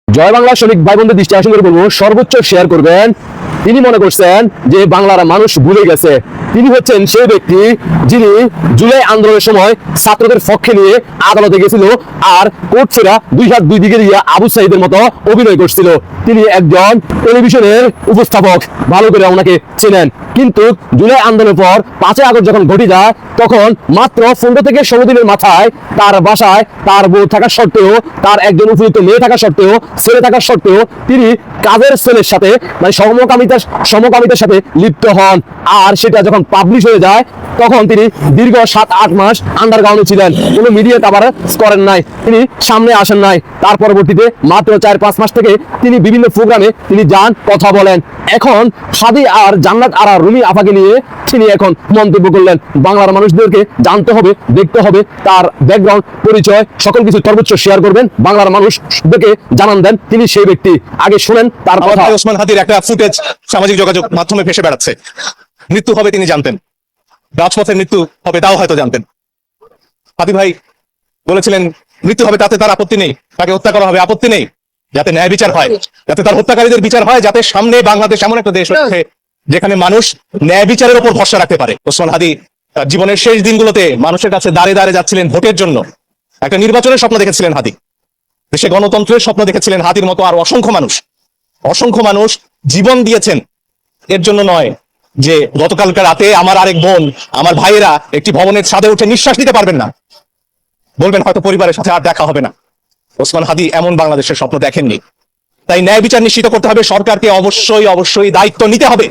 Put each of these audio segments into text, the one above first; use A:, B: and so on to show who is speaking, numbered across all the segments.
A: জয় বাংলা সৈনিক ভাই বোনদের দৃষ্টি আকর্ষণ করে বলবো, সর্বোচ্চ শেয়ার করবেন। তিনি মনে করছেন যে বাংলার মানুষ ভুলে গেছে। তিনি হচ্ছেন সেই ব্যক্তি যিনি জুলাই আন্দোলনের সময় ছাত্রদের পক্ষে নিয়ে আদালতে গেছিল আর কোর্ট ছেড়া দুই হাত দুই দিকে দিয়ে আবু সাইদের মতো অভিনয় করছিল। তিনি একজন টেলিভিশনের উপস্থাপক, ভালো করে ওনাকে চেনেন। কিন্তু জুলাই আন্দোলনের পর 5 আগস্ট যখন ঘটে যায়, তখন মাত্র 15 থেকে 16 দিনের মাথায় তার বাসায় তার বউ থাকা সত্ত্বেও, তার একজন উপযুক্ত মেয়ে থাকা সত্ত্বেও, ছেলে থাকা সত্ত্বেও তিনি কাজের ছেলের সাথে মানে সমকামিতার সাথে লিপ্ত হন। আর সেটা যখন পাবলিশ হয়ে যায়, তখন তিনি দীর্ঘ 7-8 মাস আন্ডারগ্রাউন্ডে ছিলেন, কোনো মিডিয়া কভারেজ করেন নাই, তিনি সামনে আসেন নাই। তার পরবর্তীতে মাত্র 4-5 মাস থেকে তিনি বিভিন্ন প্রোগ্রামে তিনি যান, কথা বলেন। এখন হাদি আর জান্নাত আরা রুমি আপাকে নিয়ে তিনি এখন মন্তব্য করলেন। বাংলার মানুষদেরকে জানতে হবে, দেখতে হবে তার ব্যাকগ্রাউন্ড, পরিচয়, সকল কিছু সর্বোচ্চ শেয়ার করবেন। বাংলার মানুষদেরকে জানান দেন তিনি সেই ব্যক্তি। আগে শুনেন তার কথা।
B: ওসমান হাদির একটা ফুটেজ সামাজিক যোগাযোগ মাধ্যমে ভেসে বেড়াচ্ছে। মৃত্যু হবে তিনি জানতেন, রাজপথের মৃত্যু হবে তাও হয়তো জানতেন। হাদি ভাই বলেছিলেন মৃত্যু হবে তাতে তার আপত্তি নেই, তাকে হত্যা করা হবে আপত্তি নেই, যাতে ন্যায় বিচার হয়, যাতে তার হত্যাকারীদের বিচার হয়, যাতে সামনে বাংলাদেশ এমন একটা দেশ হচ্ছে যেখানে মানুষ ন্যায় বিচারের উপর ভরসা রাখতে পারে। ওসমান হাদি তার জীবনের শেষ দিনগুলোতে মানুষের কাছে দাঁড়ে দাঁড়ে যাচ্ছিলেন ভোটের জন্য। একটা নির্বাচনের স্বপ্ন দেখেছিলেন হাদি, দেশে গণতন্ত্রের স্বপ্ন দেখেছিলেন। হাদির মতো আর অসংখ্য মানুষ জীবন দিয়েছেন এর জন্য নয় যে গতকালকে রাতে আমার আরেক বোন, আমার ভাইয়েরা একটি ভবনের ছাদে উঠে নিঃশ্বাস নিতে পারবেন না, বলবেন হয়তো পরিবারের সাথে আর দেখা হবে না। ওসমান হাদি এমন বাংলাদেশের স্বপ্ন দেখেননি। তাই ন্যায় বিচার নিশ্চিত করতে হবে। সরকারকে অবশ্যই দায়িত্ব নিতে হবে,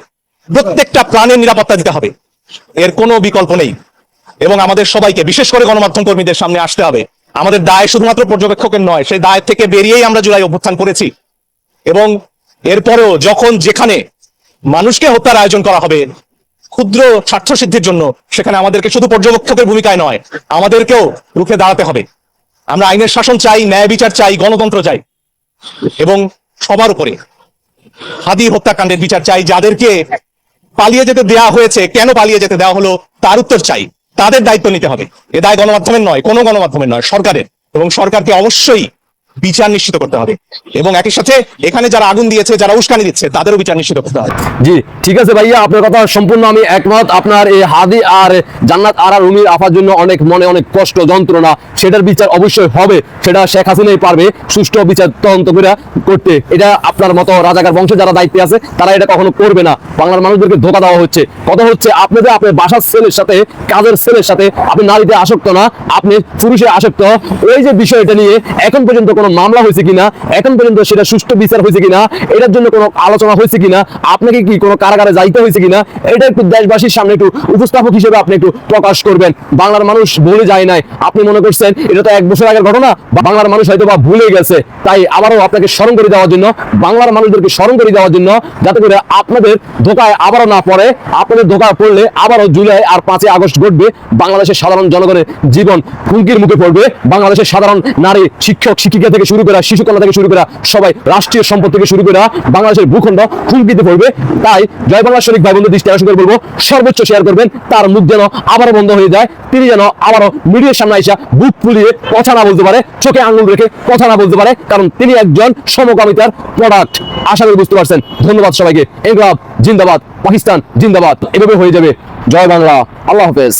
B: প্রত্যেকটা প্রাণের নিরাপত্তা দিতে হবে, এর কোনো বিকল্প নেই। এবং আমাদের সবাইকে, বিশেষ করে গণমাধ্যম কর্মীদের সামনে আসতে হবে। আমাদের দায় শুধুমাত্র পর্যবেক্ষকের নয়, সেই দায় থেকে বেরিয়েই আমরা জুলাই অভ্যুত্থান করেছি। এবং এরপরও যখন যেখানে মানুষকে হত্যার আয়োজন করা হবে ক্ষুদ্র স্বার্থ সিদ্ধির জন্য, সেখানে আমাদেরকে শুধু পর্যবেক্ষকের ভূমিকায় নয়, আমাদেরকেও রুখে দাঁড়াতে হবে। আমরা আইনের শাসন চাই, ন্যায় বিচার চাই, গণতন্ত্র চাই, এবং সবার উপরে হাদি হত্যাকাণ্ডের বিচার চাই। যাদেরকে পালিয়ে যেতে দেওয়া হয়েছে, কেন পালিয়ে যেতে দেওয়া হলো তার উত্তর চাই। তাদের দায়িত্ব নিতে হবে। এ দায় গণমাধ্যমের নয়, কোনো গণমাধ্যমের নয়, সরকারের। এবং সরকারকে অবশ্যই বিচার নিশ্চিত করতে হবে। এবং একই সাথে এখানে যারা আগুন দিয়েছে, যারা উস্কানি দিচ্ছে, তাদেরও বিচার নিশ্চিত করতে হবে।
A: জি ঠিক আছে ভাইয়া, আপনার কথা সম্পূর্ণ আমি একমত। আপনার এই হাদি আর জান্নাত আরা রুমির আফার জন্য মনে অনেক কষ্ট, যন্ত্রণা, সেটার বিচার অবশ্যই হবে। সেটা শেখ হাসিনাই পারবে সুষ্ঠু বিচার তদন্ত করে করতে। এটা আপনার মতো রাজাকার বংশে যারা দায়িত্বে আছে তারা এটা কখনো করবে না। বাংলার মানুষদেরকে ধোঁকা দেওয়া হচ্ছে। কথা হচ্ছে আপনি যে আপনার বাসার ছেলের সাথে, কাজের ছেলের সাথে আপনি নারীতে আসক্ত না, আপনি পুরুষে আসক্ত। ওই যে বিষয়টা নিয়ে এখন পর্যন্ত কোনো মামলা হয়েছে কিনা, এখন পর্যন্ত সেটা সুষ্ঠু বিচার হয়েছে কিনা, এটার জন্য কোনো আলোচনা হয়েছে কিনা, আপনাকে কি কোনো কারাগারে যাইতে হয়েছে কিনা, এটা একটু দেশবাসীর সামনে একটু উপস্থাপক হিসেবে আপনি একটু প্রকাশ করবেন। বাংলার মানুষ ভুলে যায় নাই। আপনি মনে করছেন এটা তো 1 বছর আগের ঘটনা, বাংলার মানুষ হয়তো বা ভুলে গেছে। তাই আবারও আপনাকে স্মরণ করে দেওয়ার জন্য, বাংলার মানুষদেরকে স্মরণ করে দেওয়ার জন্য, যাতে করে আপনাদের ধোকায় আবারও না পড়ে। আপনাদের ধোকায় পড়লে আবারও জুলাই আর 5 আগস্ট ঘটবে, বাংলাদেশের সাধারণ জনগণের জীবন হুমকির মুখে পড়বে। বাংলাদেশের সাধারণ নারী, শিক্ষক, শিক্ষিকা থেকে শুরু করে, শিশুকন্যা থেকে শুরু করে, সবাই রাষ্ট্রীয় সম্পদ থেকে শুরু করে বাংলাদেশের ভূখণ্ড হুমকিতে পড়বে। তাই জয় বাংলা সৈনিক ভাই বোনদের দৃষ্টি আকর্ষণ করে বলবো, সর্বোচ্চ শেয়ার করবেন। তার মুখ যেন আবারও বন্ধ হয়ে যায়, তিনি যেন আবারও মিডিয়ার সামনে এসে বুক ফুলিয়ে কথা না বলতে পারে, চোখে আঙুল রেখে কথা না বলতে পারে, কারণ তিনি একজন সমকামিতার প্রোডাক্ট। আশা করি বুঝতে পারছেন। ধন্যবাদ সবাইকে। ইনকলাব জিন্দাবাদ, পাকিস্তান জিন্দাবাদ, এভাবে হয়ে যাবে। জয় বাংলা, আল্লাহ হাফেজ।